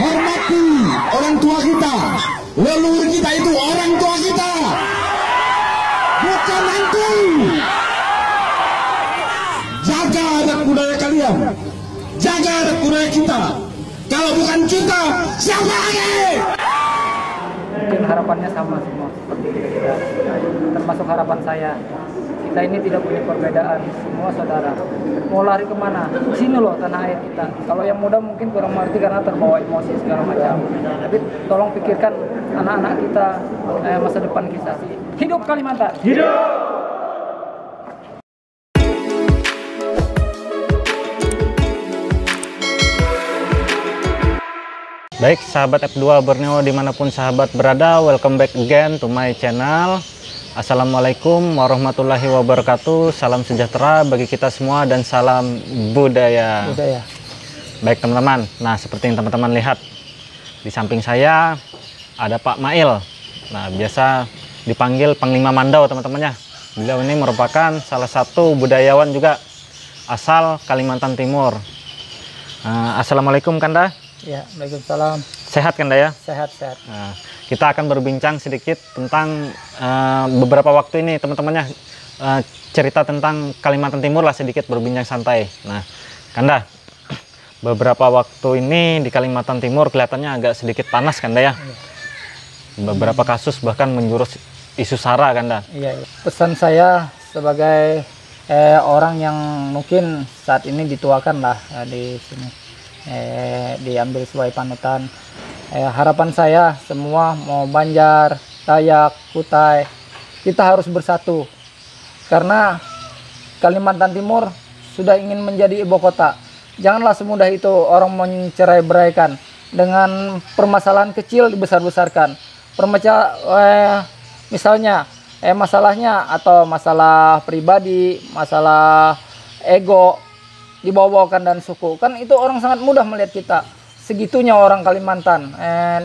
Hormati orang tua kita. Leluhur kita itu orang tua kita, bukan hantu. Jaga adat budaya kalian, jaga adat budaya kita. Kalau bukan kita, siapa lagi? Mungkin harapannya sama semua seperti kita, termasuk harapan saya. Kita ini tidak punya perbedaan, semua saudara. Mau lari kemana? Sini loh tanah air kita. Kalau yang muda mungkin kurang mengerti karena terbawa emosi segala macam. Tapi tolong pikirkan anak-anak kita, masa depan kita. Hidup Kalimantan! Hidup! Baik sahabat F2 Borneo dimanapun sahabat berada, welcome back again to my channel. Assalamualaikum warahmatullahi wabarakatuh. Salam sejahtera bagi kita semua dan salam budaya. Baik teman-teman, nah seperti yang teman-teman lihat di samping saya ada Pak Mail. Nah biasa dipanggil Panglima Mandau teman-temannya. Beliau ini merupakan salah satu budayawan juga asal Kalimantan Timur. Assalamualaikum Kanda. Ya, waalaikumsalam. Sehat Kanda ya? Sehat. Nah, kita akan berbincang sedikit tentang beberapa waktu ini teman-temannya, cerita tentang Kalimantan Timur lah, sedikit berbincang santai. Nah Kanda, beberapa waktu ini di Kalimantan Timur kelihatannya agak sedikit panas Kanda ya. Beberapa kasus bahkan menjurus isu SARA Kanda. Iya. Pesan saya sebagai orang yang mungkin saat ini dituakan lah di sini, diambil sebagai panutan. Harapan saya semua, mau Banjar, Dayak, Kutai, kita harus bersatu karena Kalimantan Timur sudah ingin menjadi ibu kota. Janganlah semudah itu orang mencerai-beraikan dengan permasalahan kecil dibesar-besarkan. Misalnya masalahnya atau masalah pribadi, masalah ego dibawa-bawakan dan suku, kan itu orang sangat mudah melihat kita. Segitunya orang Kalimantan,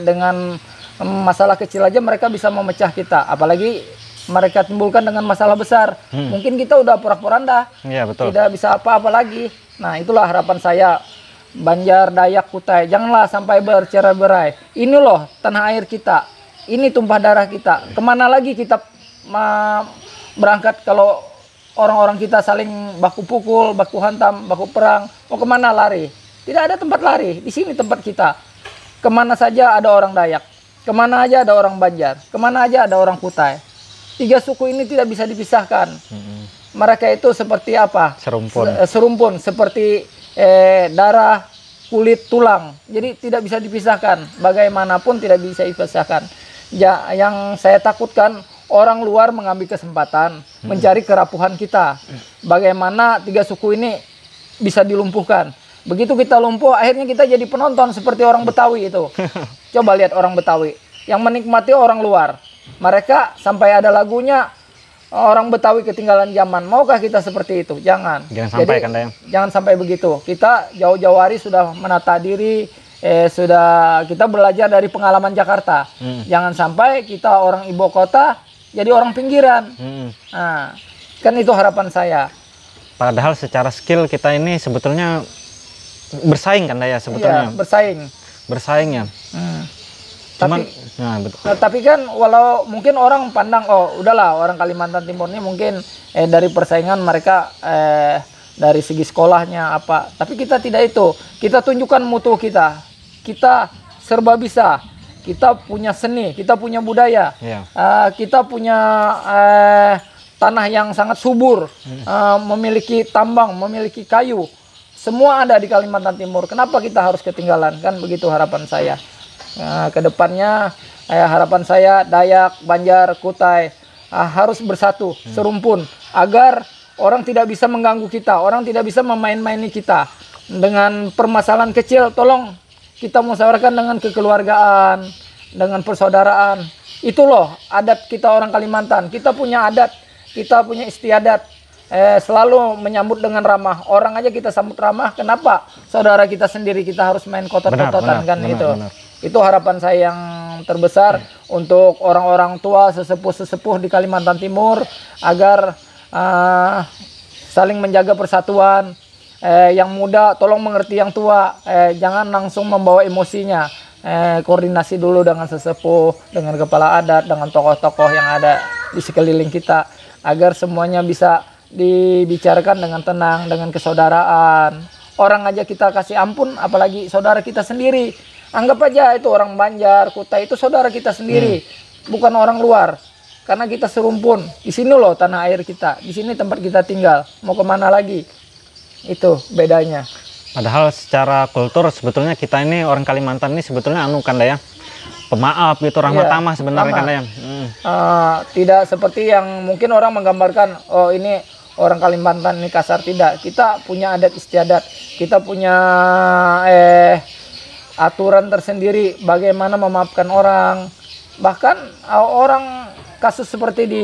dengan masalah kecil aja mereka bisa memecah kita, apalagi mereka timbulkan dengan masalah besar. Mungkin kita udah porak-poranda, ya, betul. Tidak bisa apa-apa lagi. Nah itulah harapan saya, Banjar, Dayak, Kutai, janganlah sampai bercerai-berai. Ini loh tanah air kita, ini tumpah darah kita. Kemana lagi kita berangkat kalau orang-orang kita saling baku pukul, baku hantam, baku perang? Mau kemana lari? Tidak ada tempat lari. Di sini tempat kita. Kemana saja ada orang Dayak, kemana aja ada orang Banjar, kemana aja ada orang Kutai. Tiga suku ini tidak bisa dipisahkan. Mereka itu seperti apa? Serumpun, seperti darah, kulit, tulang. Jadi tidak bisa dipisahkan. Bagaimanapun tidak bisa dipisahkan. Yang saya takutkan, orang luar mengambil kesempatan mencari kerapuhan kita. Bagaimana tiga suku ini bisa dilumpuhkan. Begitu kita lumpuh, akhirnya kita jadi penonton seperti orang Betawi itu. Coba lihat orang Betawi yang menikmati orang luar. Mereka sampai ada lagunya, orang Betawi ketinggalan zaman. Maukah kita seperti itu? Jangan. Sampai Kanda ya. Jangan sampai begitu. Kita jauh-jauh hari sudah menata diri, sudah kita belajar dari pengalaman Jakarta. Jangan sampai kita orang ibu kota jadi orang pinggiran. Nah, kan itu harapan saya. Padahal secara skill kita ini sebetulnya bersaing kan ya sebetulnya. Iya, bersaing ya. Cuman, tapi kan walau mungkin orang pandang, oh udahlah orang Kalimantan Timur ini mungkin dari persaingan mereka dari segi sekolahnya apa. Tapi kita tidak itu. Kita tunjukkan mutu kita. Kita serba bisa. Kita punya seni, kita punya budaya, kita punya tanah yang sangat subur, memiliki tambang, memiliki kayu. Semua ada di Kalimantan Timur. Kenapa kita harus ketinggalan? Kan begitu harapan saya. Kedepannya harapan saya Dayak, Banjar, Kutai harus bersatu, serumpun, agar orang tidak bisa mengganggu kita, orang tidak bisa memain-maini kita. Dengan permasalahan kecil, tolong kita musyawarahkan dengan kekeluargaan, dengan persaudaraan. Itu loh adat kita orang Kalimantan. Kita punya adat, kita punya istiadat. Selalu menyambut dengan ramah. Orang aja kita sambut ramah. Kenapa saudara kita sendiri kita harus main kotot-kototan kan? Itu harapan saya yang terbesar untuk orang-orang tua, sesepuh-sesepuh di Kalimantan Timur, agar saling menjaga persatuan. Yang muda tolong mengerti yang tua, jangan langsung membawa emosinya. koordinasi dulu dengan sesepuh, dengan kepala adat, dengan tokoh-tokoh yang ada di sekeliling kita, agar semuanya bisa dibicarakan dengan tenang, dengan kesaudaraan. Orang aja kita kasih ampun, apalagi saudara kita sendiri. Anggap aja itu orang Banjar, Kutai, itu saudara kita sendiri, bukan orang luar. Karena kita serumpun. Di sini loh tanah air kita, di sini tempat kita tinggal. Mau kemana lagi? Itu bedanya. Padahal secara kultur sebetulnya kita ini orang Kalimantan ini sebetulnya anu kan ya, pemaaf gitu, rahmat tamah sebenarnya kan ya. Tidak seperti yang mungkin orang menggambarkan, oh ini orang Kalimantan ini kasar. Tidak, kita punya adat istiadat, kita punya aturan tersendiri bagaimana memaafkan orang. Bahkan orang kasus seperti di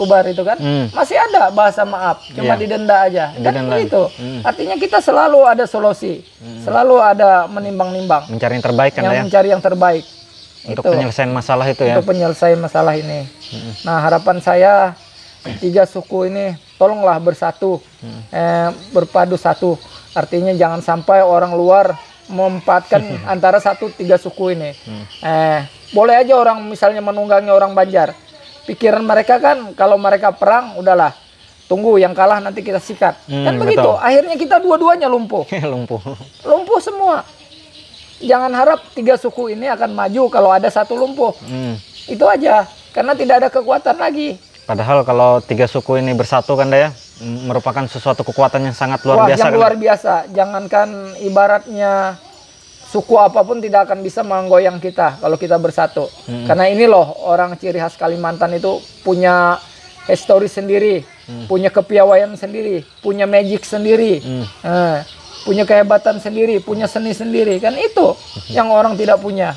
Kubar itu kan masih ada bahasa maaf, cuma didenda aja kan begitu. Artinya kita selalu ada solusi, selalu ada menimbang-nimbang, mencari yang terbaik kan ya, mencari yang terbaik untuk penyelesaian masalah itu ya, untuk penyelesaian masalah ini. Nah, harapan saya 3 suku ini tolonglah bersatu, berpadu satu. Artinya jangan sampai orang luar memanfaatkan antara 1-3 suku ini. Boleh aja orang misalnya menunggangi orang Banjar. Pikiran mereka kan kalau mereka perang, udahlah, tunggu yang kalah nanti kita sikat. Kan begitu. Betul. Akhirnya kita dua-duanya lumpuh. Lumpuh semua. Jangan harap 3 suku ini akan maju kalau ada 1 lumpuh. Itu aja. Karena tidak ada kekuatan lagi. Padahal kalau 3 suku ini bersatu kan ya, merupakan sesuatu kekuatan yang sangat luar biasa. Yang luar biasa. Jangankan ibaratnya suku apapun tidak akan bisa menggoyang kita kalau kita bersatu. Karena ini loh orang ciri khas Kalimantan itu punya histori sendiri, punya kepiawaian sendiri, punya magic sendiri, punya kehebatan sendiri, punya seni sendiri. Kan itu yang orang tidak punya.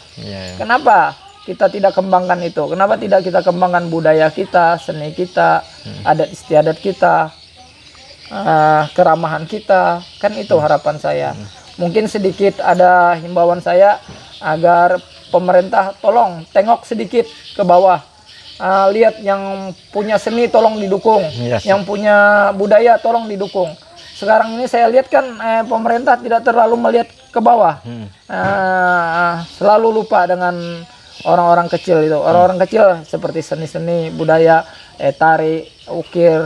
Kenapa kita tidak kembangkan itu? Kenapa tidak kita kembangkan budaya kita, seni kita, adat istiadat kita, keramahan kita? Kan itu harapan saya. Mungkin sedikit ada himbauan saya agar pemerintah tolong tengok sedikit ke bawah. Lihat yang punya seni tolong didukung, yang punya budaya tolong didukung. Sekarang ini saya lihat kan pemerintah tidak terlalu melihat ke bawah, selalu lupa dengan orang-orang kecil itu. Orang-orang kecil seperti seni-seni budaya, tari, ukir,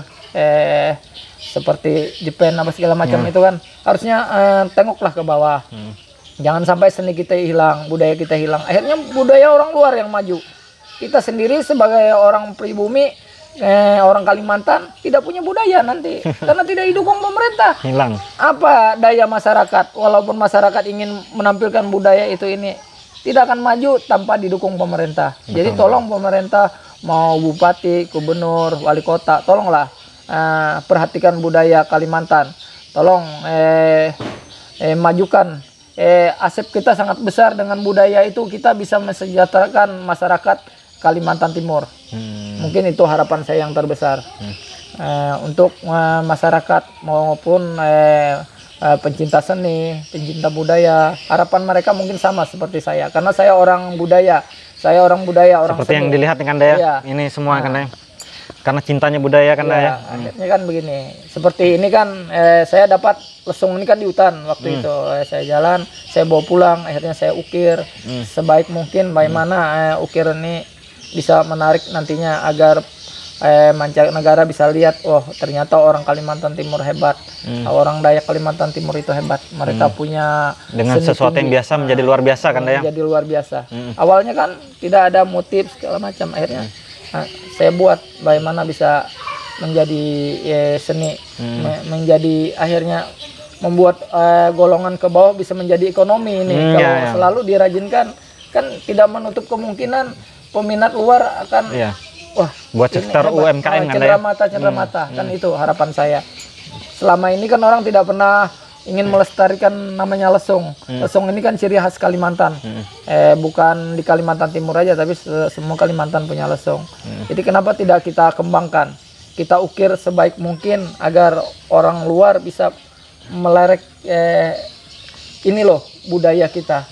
seperti Jepang apa segala macam itu kan harusnya tengoklah ke bawah. Jangan sampai seni kita hilang, budaya kita hilang. Akhirnya budaya orang luar yang maju. Kita sendiri sebagai orang pribumi, orang Kalimantan tidak punya budaya nanti karena tidak didukung pemerintah. Hilang. Apa daya masyarakat? Walaupun masyarakat ingin menampilkan budaya itu ini, tidak akan maju tanpa didukung pemerintah. Jadi tolong pemerintah, mau bupati, gubernur, wali kota, tolonglah perhatikan budaya Kalimantan. Tolong majukan. Aset kita sangat besar dengan budaya itu, kita bisa mensejahterakan masyarakat Kalimantan Timur. Mungkin itu harapan saya yang terbesar. Untuk masyarakat maupun pencinta seni, pencinta budaya, harapan mereka mungkin sama seperti saya. Karena saya orang budaya. Orang seperti seni. Yang dilihat kan ya, ini semua kan ya. Karena cintanya budaya kan ya. Akhirnya kan begini. Seperti ini kan saya dapat lesung ini kan di hutan waktu itu. Saya jalan, saya bawa pulang, akhirnya saya ukir sebaik mungkin bagaimana ukir ini bisa menarik nantinya agar mancanegara bisa lihat, oh ternyata orang Kalimantan Timur hebat. Orang Dayak Kalimantan Timur itu hebat. Mereka punya dengan sesuatu yang biasa menjadi luar biasa kan ya. Menjadi luar biasa. Awalnya kan tidak ada motif segala macam, akhirnya saya buat bagaimana bisa menjadi seni, menjadi akhirnya membuat golongan ke bawah bisa menjadi ekonomi ini. Kalau selalu dirajinkan kan tidak menutup kemungkinan peminat luar akan wah buat sektor UMKM cenderamata kan itu harapan saya. Selama ini kan orang tidak pernah ingin melestarikan namanya lesung. Lesung ini kan ciri khas Kalimantan. Bukan di Kalimantan Timur aja, tapi semua Kalimantan punya lesung. Jadi kenapa tidak kita kembangkan? Kita ukir sebaik mungkin agar orang luar bisa melerek ini loh budaya kita.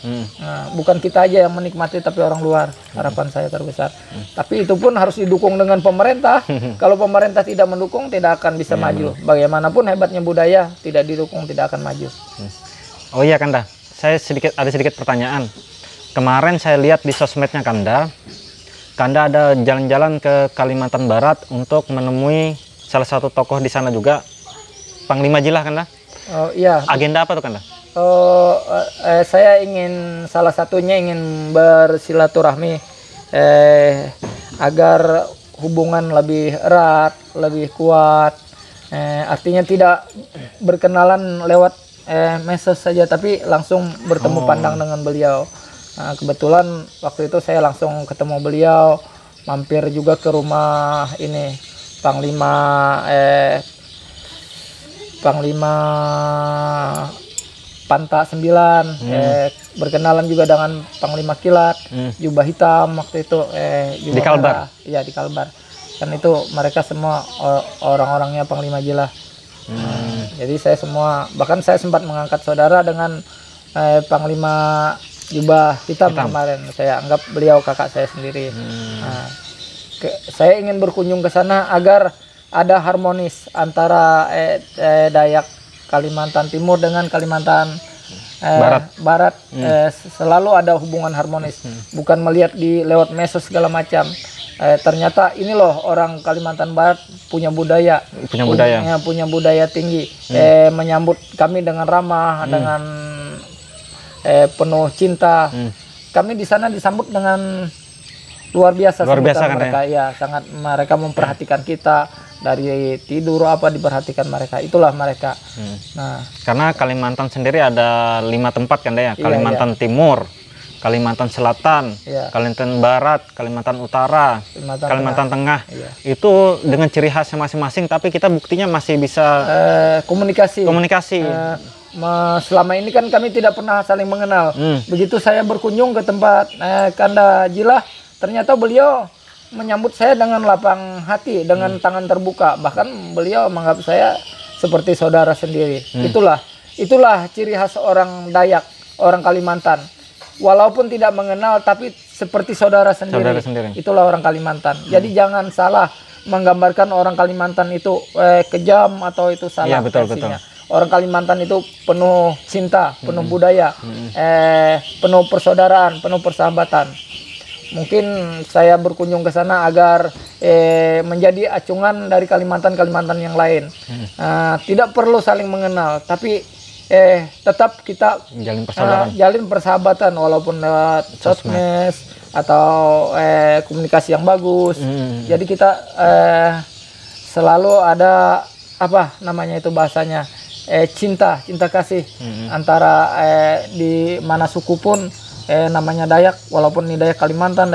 Bukan kita aja yang menikmati, tapi orang luar. Harapan saya terbesar. Tapi itu pun harus didukung dengan pemerintah. Kalau pemerintah tidak mendukung, tidak akan bisa maju. Bagaimanapun hebatnya budaya, tidak didukung tidak akan maju. Oh iya Kanda, saya ada sedikit pertanyaan. Kemarin saya lihat di sosmednya Kanda ada jalan-jalan ke Kalimantan Barat untuk menemui salah satu tokoh di sana juga, Panglima Jilah, Kanda. Oh iya. Agenda apa tuh, Kanda? Saya ingin, salah satunya ingin bersilaturahmi agar hubungan lebih erat, lebih kuat. Artinya tidak berkenalan lewat message saja, tapi langsung bertemu pandang dengan beliau. Nah, kebetulan waktu itu saya langsung ketemu beliau, mampir juga ke rumah ini Panglima Panta 9, berkenalan juga dengan Panglima Kilat, jubah hitam waktu itu, di Kalbar. Iya, di Kalbar. Kan itu mereka semua orang-orangnya Panglima Jilah. Jadi saya semua, bahkan saya sempat mengangkat saudara dengan Panglima jubah hitam kemarin. Saya anggap beliau kakak saya sendiri. Nah, saya ingin berkunjung ke sana agar ada harmonis antara Dayak Kalimantan Timur dengan Kalimantan Barat. Selalu ada hubungan harmonis, bukan melihat di lewat medsos segala macam. Ternyata ini loh orang Kalimantan Barat punya budaya tinggi, menyambut kami dengan ramah, dengan penuh cinta. Kami di sana disambut dengan luar biasa kan mereka ya, sangat mereka memperhatikan kita, dari tidur apa diperhatikan mereka, itulah mereka. Nah, karena Kalimantan sendiri ada 5 tempat kan ya, Kalimantan Timur, Kalimantan Selatan, Kalimantan Barat, Kalimantan Utara, Kalimantan Tengah. Itu dengan ciri khasnya masing-masing, tapi kita buktinya masih bisa komunikasi. Selama ini kan kami tidak pernah saling mengenal. Begitu saya berkunjung ke tempat Kanda Jilah, ternyata beliau menyambut saya dengan lapang hati, dengan tangan terbuka. Bahkan beliau menganggap saya seperti saudara sendiri. Itulah ciri khas orang Dayak, orang Kalimantan. Walaupun tidak mengenal, tapi seperti saudara sendiri. Itulah orang Kalimantan. Jadi jangan salah menggambarkan orang Kalimantan itu kejam atau itu salah. Betul. Orang Kalimantan itu penuh cinta, penuh budaya, penuh persaudaraan, penuh persahabatan. Mungkin saya berkunjung ke sana agar menjadi acungan dari Kalimantan yang lain. Tidak perlu saling mengenal, tapi tetap kita jalin persahabatan walaupun lewat sosmed atau komunikasi yang bagus. Jadi kita selalu ada apa namanya itu bahasanya, cinta kasih antara di mana suku pun namanya Dayak, walaupun ini Dayak Kalimantan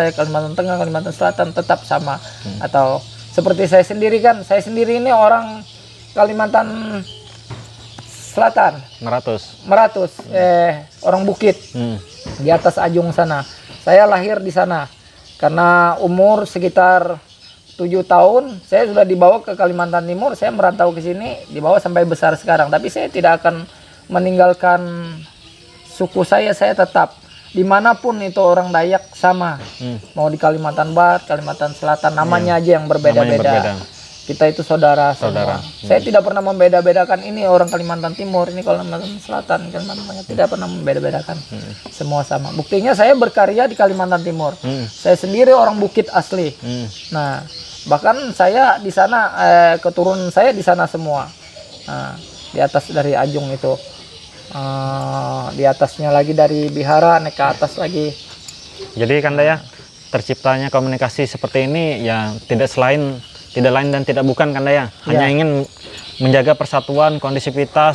Tengah, Kalimantan Selatan tetap sama. Atau seperti saya sendiri ini orang Kalimantan Selatan, Meratus, orang Bukit, di atas Ajung sana. Saya lahir di sana. Karena umur sekitar 7 tahun, saya sudah dibawa ke Kalimantan Timur. Saya merantau ke sini, dibawa sampai besar sekarang. Tapi saya tidak akan meninggalkan suku saya tetap. Dimanapun itu orang Dayak sama. Mau di Kalimantan Barat, Kalimantan Selatan, namanya aja yang berbeda-beda. Kita itu saudara semua. Saya tidak pernah membeda-bedakan ini orang Kalimantan Timur, ini Kalimantan Selatan, Kalimantan Tengah, tidak pernah membeda-bedakan. Semua sama. Buktinya saya berkarya di Kalimantan Timur. Saya sendiri orang Bukit asli. Nah, bahkan saya di sana keturunan saya di sana semua. Nah, di atas dari Ajung itu. Di atasnya lagi dari Bihara, naik ke atas lagi. Jadi Kanda ya, terciptanya komunikasi seperti ini ya tidak lain dan tidak bukan Kanda ya, hanya ingin menjaga persatuan, kondisivitas,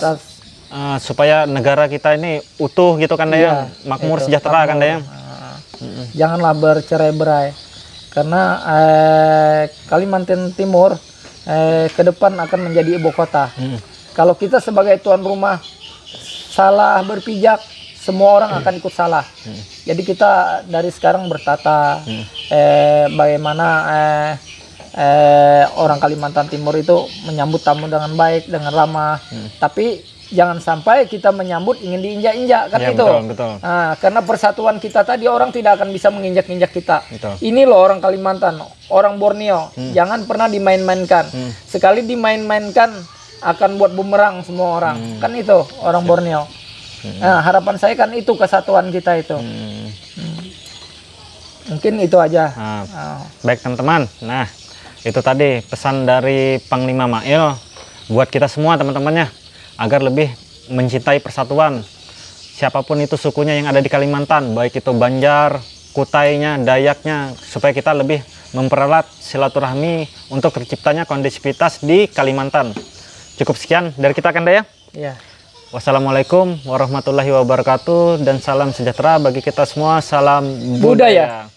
supaya negara kita ini utuh gitu Kanda ya, makmur, sejahtera Kanda ya. Janganlah bercerai-berai, karena Kalimantan Timur ke depan akan menjadi ibu kota. Kalau kita sebagai tuan rumah salah berpijak, semua orang akan ikut salah. Jadi kita dari sekarang bertata bagaimana orang Kalimantan Timur itu menyambut tamu dengan baik, dengan ramah. Tapi jangan sampai kita menyambut ingin diinjak-injak kan, itu. Betul. Nah, karena persatuan kita tadi, orang tidak akan bisa menginjak-injak kita. Ini loh orang Kalimantan, orang Borneo, jangan pernah dimain-mainkan. Sekali dimain-mainkan akan buat bumerang semua orang. Kan itu orang Borneo. Nah, harapan saya kan itu kesatuan kita itu. Mungkin itu aja. Baik teman-teman, nah itu tadi pesan dari Panglima Mail buat kita semua teman-temannya, agar lebih mencintai persatuan. Siapapun itu sukunya yang ada di Kalimantan, baik itu Banjar, Kutainya, Dayaknya, supaya kita lebih mempererat silaturahmi untuk terciptanya kondisivitas di Kalimantan. Cukup sekian dari kita kan, Daya? Iya. Wassalamualaikum warahmatullahi wabarakatuh dan salam sejahtera bagi kita semua. Salam budaya.